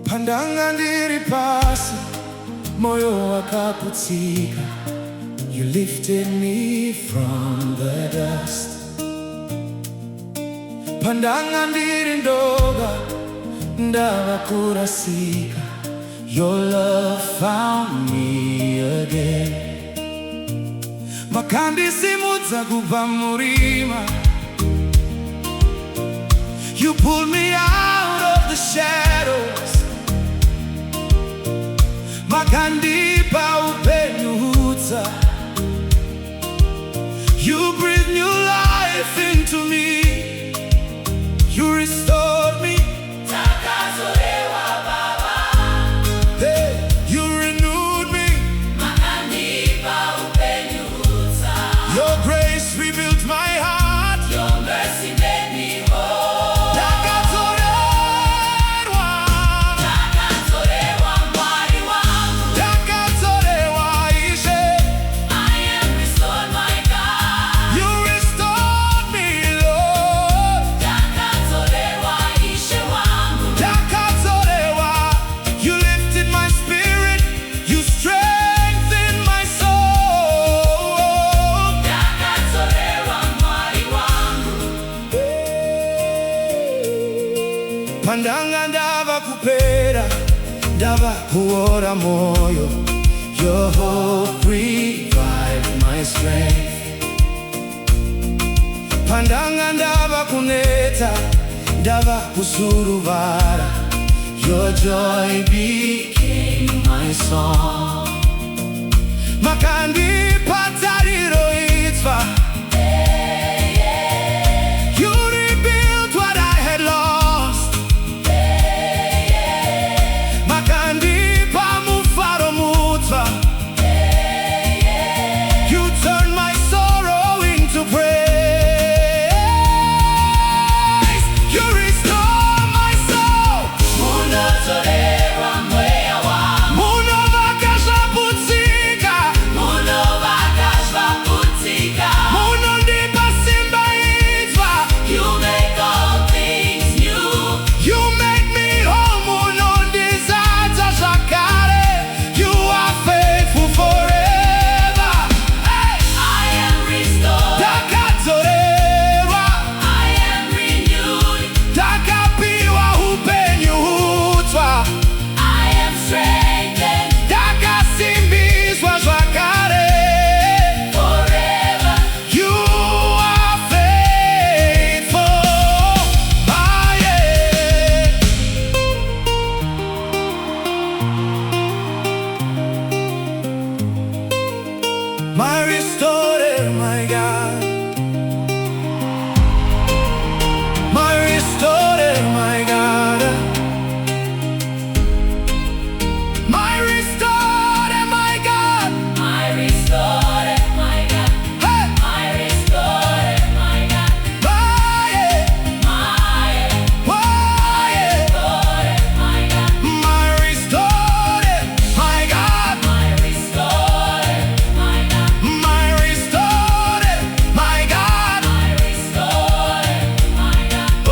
Pandanga ndiri pasi, moyo wakaputsika. You lifted me from the dust. Pandanga ndiri ndoga, ndava kurasika. Your love found me again. Makandisimudza kubva murima. You pulled me out of the shadows. Makandipa upenyu hutsa. You breathed new life into me. You restored me. Ndakadzorerwa Baba. Hey, you renewed me. Makandipa upenyu hutsa. Your grace rebuilt my heart. Your mercy made me whole. Ndakadzorerwa. Ndakadzorerwa Mwari wangu. Ndakadzorerwa Ishe. I am restored, my God. You restored me, Lord. Ndakadzorerwa Ishe wangu. Ndakadzorerwa. You lifted my spirit. You strengthened my soul. Ndakadzorerwa Mwari wangu. Pandanga ndava kupera, ndava kuora moyo. Your hope revived my strength. Pandanga ndava kuneta, ndava kusuruvara. Your joy became my song. Makandipa tariro itsva. You rebuilt what I had lost. Makandipa mufaro mutsva. You turned my sorrow into praise. You restore my soul. Munozorerwa mweya wangu. Munovakazvaputsika. Munovakazvaputsika. Munondipa simba itsva. You make all things new. You make me whole. Munondizadza zvakare. You are faithful forever. Hey! I am restored. Ndakadzorerwa. I am renewed. Ndakapiwa upenyu hutsva. I am strengthened. Ndakasimbiswa zvakare. Forever. You are faithful. Ah, yeah. My restorer, my God. My restorer, my God. My restorer, my God. My restorer, my God. Hey! My restorer, my God. My, yeah. My, yeah. Oh, yeah. Restorer, my God. My restorer, my God. My restorer, my God. My restorer, my God. My restorer, my God. Oh,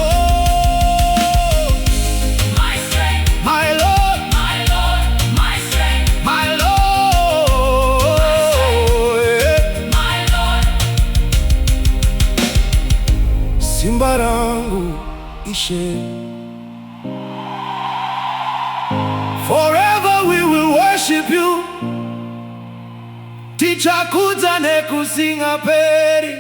my strength, my Lord, my Lord, my strength, my Lord, my Lord. Simba langu Ishe. Forever we will worship you. Tichakudza nekusinga peri.